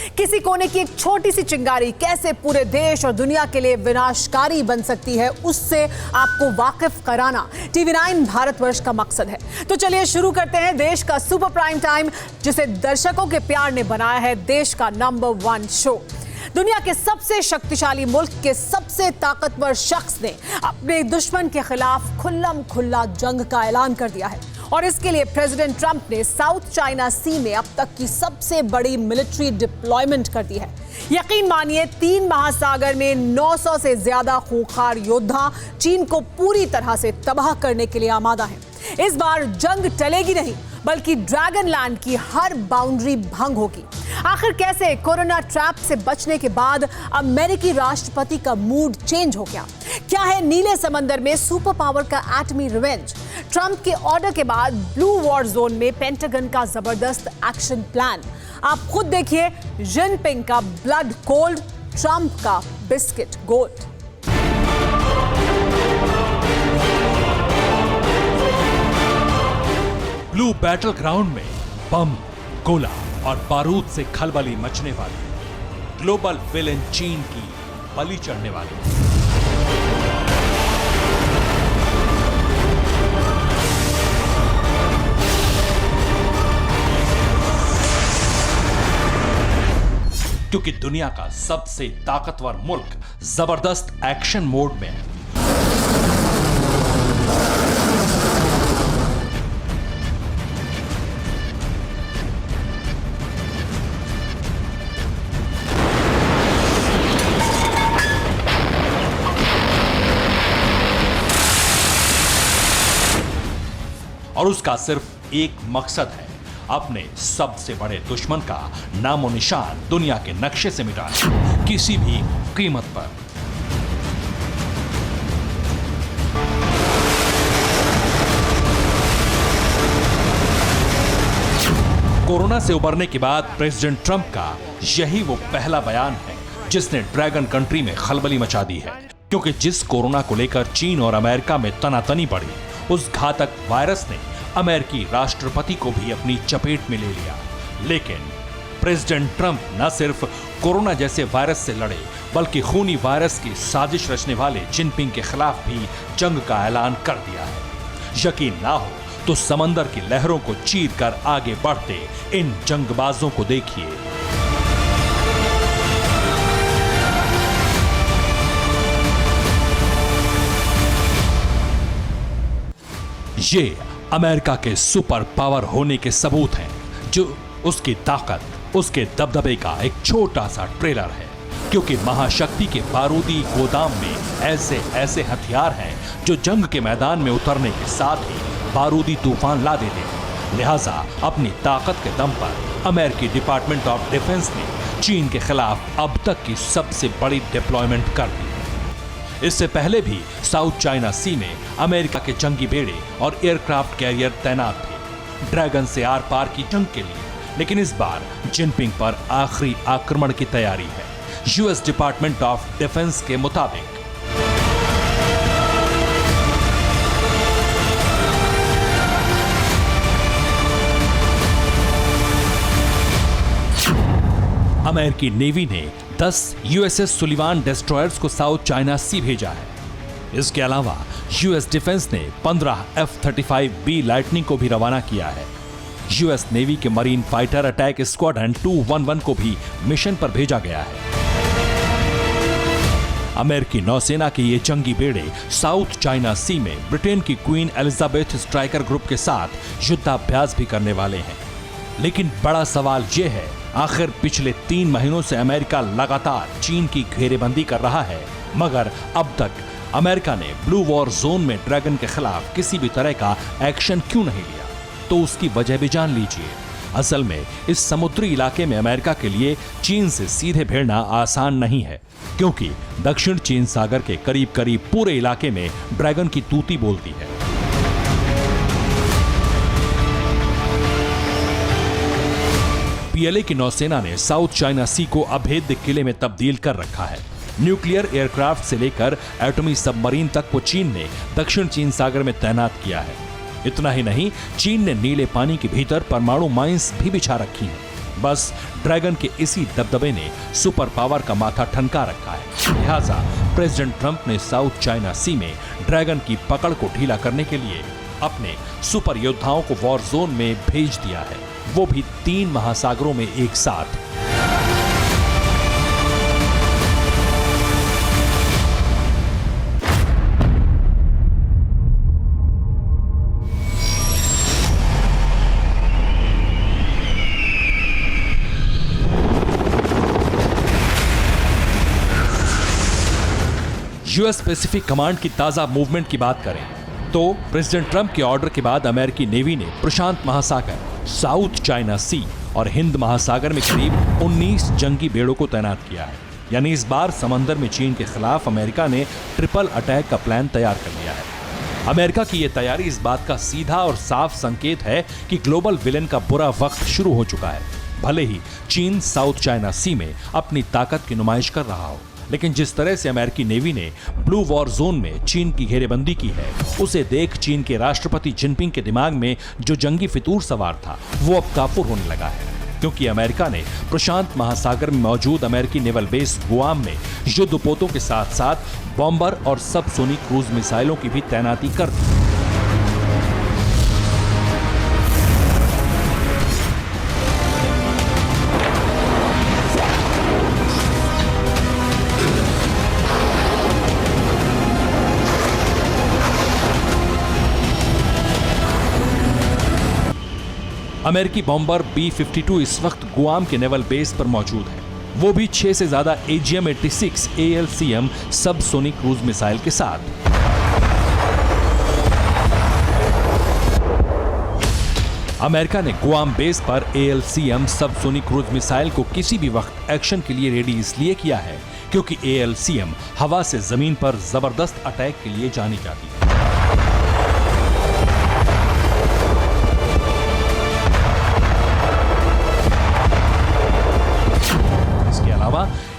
किसी कोने की एक छोटी सी चिंगारी कैसे पूरे देश और दुनिया के लिए विनाशकारी बन सकती है, उससे आपको वाकिफ कराना TV9 भारतवर्ष का मकसद है। तो चलिए शुरू करते हैं देश का सुपर प्राइम टाइम, जिसे दर्शकों के प्यार ने बनाया है देश का नंबर 1 शो। दुनिया के सबसे शक्तिशाली मुल्क के सबसे ताकतवर शख्स ने अपने दुश्मन के खिलाफ खुल्लम खुल्ला जंग का ऐलान कर दिया है और इसके लिए प्रेसिडेंट ट्रंप ने साउथ चाइना सी में अब तक की सबसे बड़ी मिलिट्री डिप्लॉयमेंट कर दी है। यकीन मानिए 3 महासागर में 900 से ज्यादा खूंखार योद्धा चीन को पूरी तरह से तबाह करने के लिए आमादा हैं। इस बार जंग टलेगी नहीं, बल्कि ड्रैगन लैंड की हर बाउंड्री भंग होगी। आखिर कैसे कोरोना ट्रैप से बचने के बाद अमेरिकी राष्ट्रपति का मूड चेंज हो गया? क्या है नीले समंदर में सुपर पावर का एटमी रिवेंज? ट्रंप के ऑर्डर के बाद ब्लू वॉर जोन में पेंटागन का जबरदस्त एक्शन प्लान। आप खुद देखिए, जिनपिंग का ब्लड कोल्ड, ट्रंप का biscuit gold. Blue battle ground में बम, गोला और बारूद से खलबली मचने वाली ग्लोबल विलेन चीन की बलि चढ़ने वाली। क्योंकि दुनिया का सबसे ताकतवर मुल्क जबरदस्त एक्शन मोड में है। और उसका सिर्फ एक मकसद है, अपने सबसे बड़े दुश्मन का नामो निशान दुनिया के नक्शे से मिटाना, किसी भी कीमत पर। कोरोना से उबरने के बाद प्रेसिडेंट ट्रंप का यही वो पहला बयान है जिसने ड्रैगन कंट्री में खलबली मचा दी है। क्योंकि जिस कोरोना को लेकर चीन और अमेरिका में तनातनी बढ़ी, उस घातक वायरस ने अमेरिकी राष्ट्रपति को भी अपनी चपेट में ले लिया। लेकिन प्रेसिडेंट ट्रंप न सिर्फ कोरोना जैसे वायरस से लड़े, बल्कि खूनी वायरस की साजिश रचने वाले जिनपिंग के खिलाफ भी जंग का ऐलान कर दिया है। यकीन ना हो तो समंदर की लहरों को चीर कर आगे बढ़ते इन जंगबाजों को देखिए। ये अमेरिका के सुपर पावर होने के सबूत हैं, जो उसकी ताकत, उसके दबदबे का एक छोटा सा ट्रेलर है। क्योंकि महाशक्ति के बारूदी गोदाम में ऐसे ऐसे हथियार हैं जो जंग के मैदान में उतरने के साथ ही बारूदी तूफान ला देते हैं। लिहाजा अपनी ताकत के दम पर अमेरिकी डिपार्टमेंट ऑफ डिफेंस ने चीन के खिलाफ अब तक की सबसे बड़ी डिप्लॉयमेंट कर दी। इससे पहले भी साउथ चाइना सी में अमेरिका के जंगी बेड़े और एयरक्राफ्ट कैरियर तैनात थे ड्रैगन से आर पार की जंग के लिए। लेकिन इस बार जिनपिंग पर आखिरी आक्रमण की तैयारी है। यूएस डिपार्टमेंट ऑफ डिफेंस के मुताबिक अमेरिकी नेवी ने 10 USS सुलिवान डिस्ट्रॉयर्स को साउथ चाइना सी भेजा है। इसके अलावा यूएस डिफेंस ने 15 F-35B लाइटनिंग को भी रवाना किया है। यूएस नेवी के मरीन फाइटर अटैक स्क्वाड्रन 211 को भी मिशन पर भेजा गया है। अमेरिकी नौसेना के ये जंगी बेड़े साउथ चाइना सी में ब्रिटेन की क्वीन एलिजाबेथ स्ट्राइकर ग्रुप के साथ युद्धाभ्यास भी करने वाले हैं। लेकिन बड़ा सवाल यह है, आखिर पिछले 3 महीनों से अमेरिका लगातार चीन की घेरेबंदी कर रहा है, मगर अब तक अमेरिका ने ब्लू वॉर जोन में ड्रैगन के खिलाफ किसी भी तरह का एक्शन क्यों नहीं लिया? तो उसकी वजह भी जान लीजिए। असल में इस समुद्री इलाके में अमेरिका के लिए चीन से सीधे भिड़ना आसान नहीं है, क्योंकि दक्षिण चीन सागर के करीब करीब पूरे इलाके में ड्रैगन की तूती बोलती है। पीएलए की नौसेना ने साउथ चाइना सी को अभेद्य किले में तब्दील कर रखा है। न्यूक्लियर एयरक्राफ्ट से लेकर एटॉमी सबमरीन तक को चीन ने दक्षिण चीन सागर में तैनात किया है। इतना ही नहीं, चीन ने नीले पानी के भीतर परमाणु माइंस भी बिछा रखी हैं। बस ड्रैगन के इसी दबदबे ने सुपर पावर का माथा ठनका रखा है। लिहाजा प्रेसिडेंट ट्रंप ने साउथ चाइना सी में ड्रैगन की पकड़ को ढीला करने के लिए अपने सुपर योद्धाओं को वॉर जोन में भेज दिया है, वो भी 3 महासागरों में एक साथ। यूएस पैसिफिक कमांड की ताजा मूवमेंट की बात करें तो प्रेसिडेंट ट्रंप के ऑर्डर के बाद अमेरिकी नेवी ने प्रशांत महासागर, साउथ चाइना सी और हिंद महासागर में करीब 19 जंगी बेड़ों को तैनात किया है। यानी इस बार समंदर में चीन के खिलाफ अमेरिका ने ट्रिपल अटैक का प्लान तैयार कर लिया है। अमेरिका की यह तैयारी इस बात का सीधा और साफ संकेत है कि ग्लोबल विलेन का बुरा वक्त शुरू हो चुका है। भले ही चीन साउथ चाइना सी में अपनी ताकत की नुमाइश कर रहा हो, लेकिन जिस तरह से अमेरिकी नेवी ने ब्लू वॉर जोन में चीन की घेरेबंदी की है, उसे देख चीन के राष्ट्रपति जिनपिंग के दिमाग में जो जंगी फितूर सवार था वो अब काफुर होने लगा है, क्योंकि अमेरिका ने प्रशांत महासागर में मौजूद अमेरिकी नेवल बेस गुआम में युद्धपोतों के साथ साथ बॉम्बर और सबसोनिक क्रूज मिसाइलों की भी तैनाती कर दी। अमेरिकी बॉम्बर B-52 इस वक्त गुआम के नेवल बेस पर मौजूद है, वो भी 6 से ज्यादा AGM-86 ALCM subsonic cruise missile के साथ। अमेरिका ने गुआम बेस पर ALCM सबसोनिक क्रूज मिसाइल को किसी भी वक्त एक्शन के लिए रेडी इसलिए किया है क्योंकि ALCM हवा से जमीन पर जबरदस्त अटैक के लिए जानी जाती है।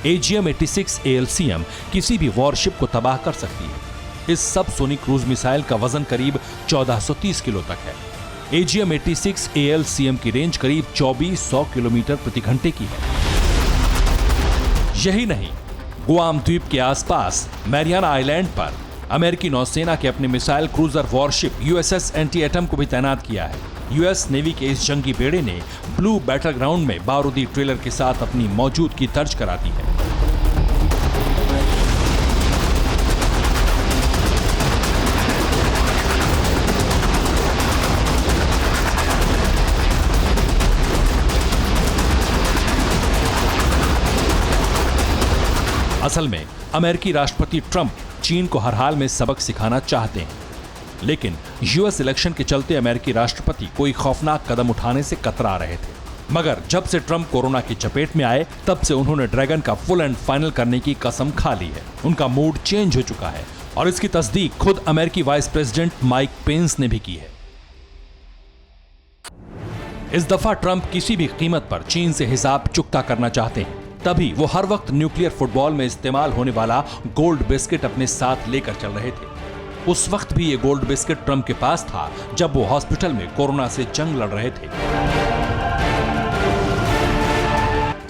AGM-86 ALCM किसी भी वॉरशिप को तबाह कर सकती है। इस सबसोनिक क्रूज मिसाइल का वजन करीब 1430 किलो तक है। AGM-86 ALCM की रेंज करीब 2400 किलोमीटर प्रति घंटे की है। यही नहीं, गुआम द्वीप के आसपास मैरियाना आइलैंड पर अमेरिकी नौसेना के अपने मिसाइल क्रूजर वॉरशिप USS एंटीएटम को भी तैनात किया है। यूएस नेवी के इस जंगी बेड़े ने ब्लू बैटलग्राउंड में बारूदी ट्रेलर के साथ अपनी मौजूदगी दर्ज करा दी है। असल में अमेरिकी राष्ट्रपति ट्रंप चीन को हर हाल में सबक सिखाना चाहते हैं, लेकिन यूएस इलेक्शन के चलते अमेरिकी राष्ट्रपति कोई खौफनाक कदम उठाने से कतरा रहे थे। मगर जब से ट्रंप कोरोना की चपेट में आए, तब से उन्होंने ड्रैगन का फुल एंड फाइनल करने की कसम खा ली है। उनका मूड चेंज हो चुका है और इसकी तस्दीक खुद अमेरिकी वाइस प्रेसिडेंट माइक पेंस ने भी की है। इस दफा ट्रंप किसी भी कीमत पर चीन से हिसाब चुकता करना चाहते हैं, तभी वो हर वक्त न्यूक्लियर फुटबॉल में इस्तेमाल होने वाला गोल्ड बिस्किट अपने साथ लेकर चल रहे थे। उस वक्त भी ये गोल्ड बिस्किट ट्रंप के पास था जब वो हॉस्पिटल में कोरोना से जंग लड़ रहे थे।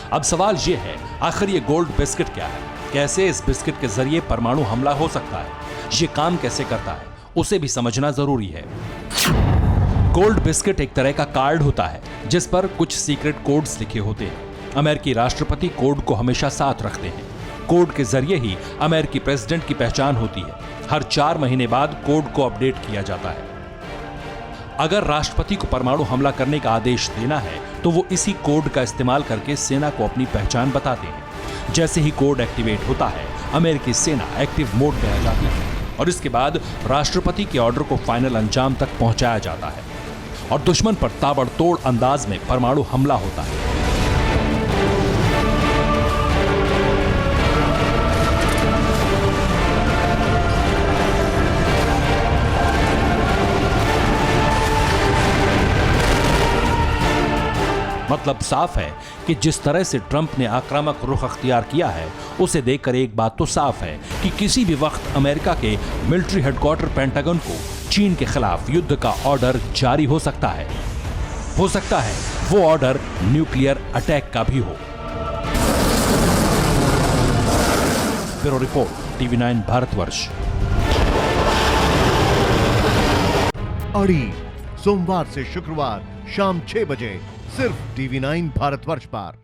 अब सवाल ये है, आखिर ये गोल्ड बिस्किट क्या है? कैसे इस बिस्किट के जरिए परमाणु हमला हो सकता है? ये काम कैसे करता है, उसे भी समझना जरूरी है। गोल्ड बिस्किट एक तरह का कार्ड होता है जिस पर कुछ सीक्रेट कोड्स लिखे होते हैं। अमेरिकी राष्ट्रपति कोड को हमेशा साथ रखते हैं। कोड के जरिए ही अमेरिकी प्रेसिडेंट की पहचान होती है। हर 4 महीने बाद कोड को अपडेट किया जाता है। अगर राष्ट्रपति को परमाणु हमला करने का आदेश देना है तो वो इसी कोड का इस्तेमाल करके सेना को अपनी पहचान बताते हैं। जैसे ही कोड एक्टिवेट होता है, अमेरिकी सेना एक्टिव मोड में आ जाती है और इसके बाद राष्ट्रपति के ऑर्डर को फाइनल अंजाम तक पहुंचाया जाता है और दुश्मन पर ताबड़तोड़ अंदाज में परमाणु हमला होता है। मतलब साफ है कि जिस तरह से ट्रंप ने आक्रामक रुख अख्तियार किया है, उसे देखकर एक बात तो साफ है कि किसी भी वक्त अमेरिका के मिलिट्री हेडक्वार्टर पेंटागन को चीन के खिलाफ युद्ध का ऑर्डर जारी हो सकता है। वो ऑर्डर न्यूक्लियर अटैक का भी हो। Bureau report, TV9 Bharatvarsh. अड़ी सोमवार से शुक्रवार शाम 6 बजे सिर्फ TV9 भारतवर्ष पर।